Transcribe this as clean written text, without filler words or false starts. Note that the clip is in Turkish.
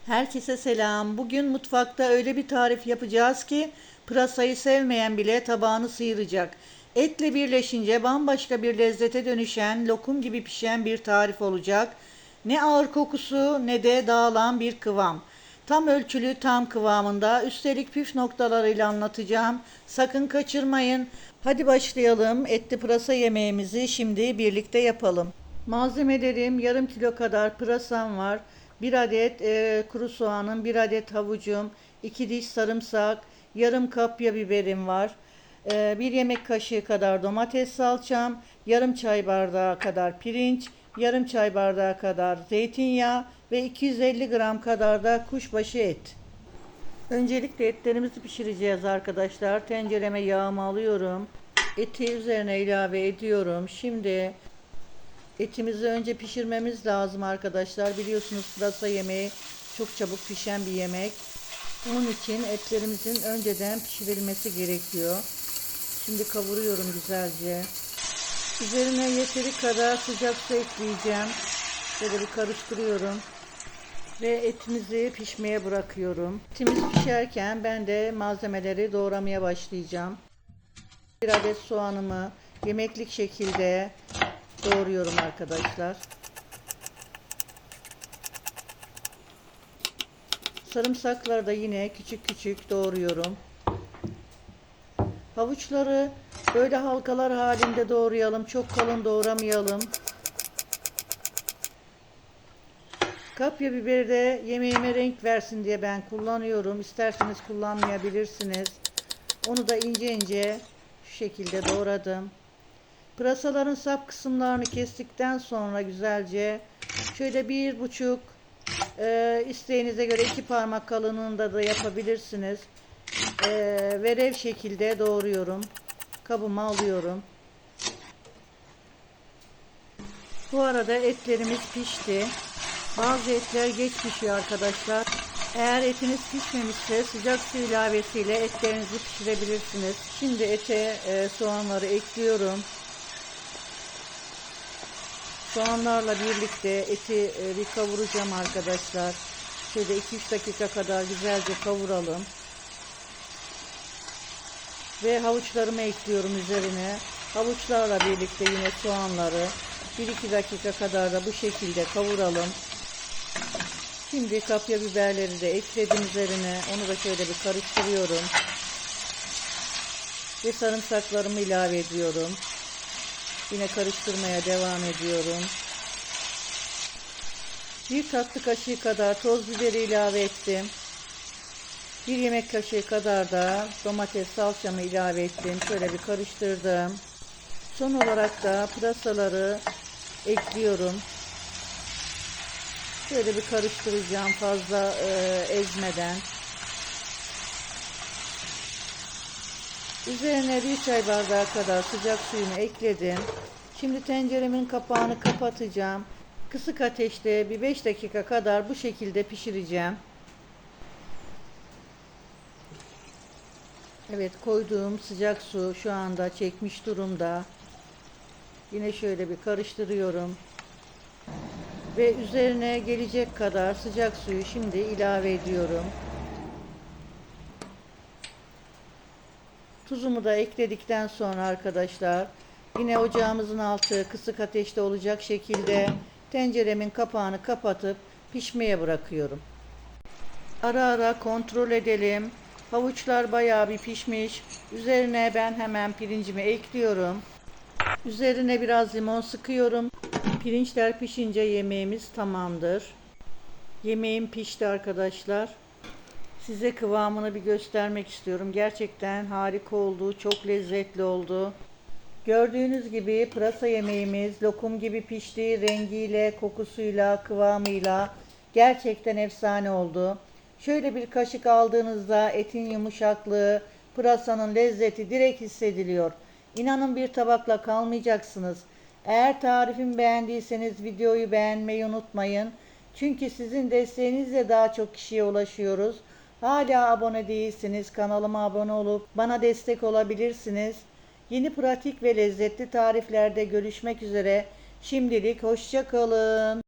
Herkese selam. Bugün mutfakta öyle bir tarif yapacağız ki pırasayı sevmeyen bile tabağını sıyıracak. Etle birleşince bambaşka bir lezzete dönüşen, lokum gibi pişen bir tarif olacak. Ne ağır kokusu ne de dağılan bir kıvam. Tam ölçülü, tam kıvamında. Üstelik püf noktalarıyla anlatacağım. Sakın kaçırmayın. Hadi başlayalım. Etli pırasa yemeğimizi şimdi birlikte yapalım. Malzemelerim: yarım kilo kadar pırasam var. Bir adet kuru soğanım, bir adet havucum, 2 diş sarımsak, yarım kapya biberim var. Bir yemek kaşığı kadar domates salçam, yarım çay bardağı kadar pirinç, yarım çay bardağı kadar zeytinyağı ve 250 gram kadar da kuşbaşı et. Öncelikle etlerimizi pişireceğiz arkadaşlar. Tencereme yağımı alıyorum. Eti üzerine ilave ediyorum. Şimdi etimizi önce pişirmemiz lazım arkadaşlar. Biliyorsunuz pırasa yemeği çok çabuk pişen bir yemek. Bunun için etlerimizin önceden pişirilmesi gerekiyor. Şimdi kavuruyorum güzelce. Üzerine yeteri kadar sıcak su ekleyeceğim. Böyle bir karıştırıyorum. Ve etimizi pişmeye bırakıyorum. Etimiz pişerken ben de malzemeleri doğramaya başlayacağım. Bir adet soğanımı yemeklik şekilde doğruyorum arkadaşlar. Sarımsakları da yine küçük küçük doğruyorum. Havuçları böyle halkalar halinde doğrayalım. Çok kalın doğramayalım. Kapya biberi de yemeğime renk versin diye ben kullanıyorum. İsterseniz kullanmayabilirsiniz. Onu da ince ince şu şekilde doğradım. Pırasaların sap kısımlarını kestikten sonra güzelce şöyle 1,5 isteğinize göre 2 parmak kalınlığında da yapabilirsiniz. Verev şekilde doğruyorum. Kabıma alıyorum. Bu arada etlerimiz pişti. Bazı etler geç pişiyor arkadaşlar. Eğer etiniz pişmemişse sıcak su ilavesiyle etlerinizi pişirebilirsiniz. Şimdi ete soğanları ekliyorum. Soğanlarla birlikte eti bir kavuracağım arkadaşlar. Şöyle 2-3 dakika kadar güzelce kavuralım. Ve havuçlarımı ekliyorum üzerine. Havuçlarla birlikte yine soğanları 1-2 dakika kadar da bu şekilde kavuralım. Şimdi kapya biberleri de ekledim üzerine. Onu da şöyle bir karıştırıyorum. Ve sarımsaklarımı ilave ediyorum. Yine karıştırmaya devam ediyorum. 1 tatlı kaşığı kadar toz biberi ilave ettim. 1 yemek kaşığı kadar da domates salçamı ilave ettim. Şöyle bir karıştırdım. Son olarak da pırasaları ekliyorum. Şöyle bir karıştıracağım fazla ezmeden. Üzerine 1 çay bardağı kadar sıcak suyunu ekledim. Şimdi tenceremin kapağını kapatacağım. Kısık ateşte bir 5 dakika kadar bu şekilde pişireceğim. Evet, koyduğum sıcak su şu anda çekmiş durumda. Yine şöyle bir karıştırıyorum. Ve üzerine gelecek kadar sıcak suyu şimdi ilave ediyorum. Tuzumu da ekledikten sonra arkadaşlar yine ocağımızın altı kısık ateşte olacak şekilde tenceremin kapağını kapatıp pişmeye bırakıyorum. Ara ara kontrol edelim. Havuçlar bayağı bir pişmiş. Üzerine ben hemen pirincimi ekliyorum. Üzerine biraz limon sıkıyorum. Pirinçler pişince yemeğimiz tamamdır. Yemeğim pişti arkadaşlar. Size kıvamını bir göstermek istiyorum. Gerçekten harika oldu. Çok lezzetli oldu. Gördüğünüz gibi pırasa yemeğimiz lokum gibi pişti. Rengiyle, kokusuyla, kıvamıyla gerçekten efsane oldu. Şöyle bir kaşık aldığınızda etin yumuşaklığı, pırasanın lezzeti direkt hissediliyor. İnanın bir tabakla kalmayacaksınız. Eğer tarifimi beğendiyseniz videoyu beğenmeyi unutmayın. Çünkü sizin desteğinizle daha çok kişiye ulaşıyoruz. Hala abone değilsiniz, kanalıma abone olup bana destek olabilirsiniz. Yeni pratik ve lezzetli tariflerde görüşmek üzere. Şimdilik hoşça kalın.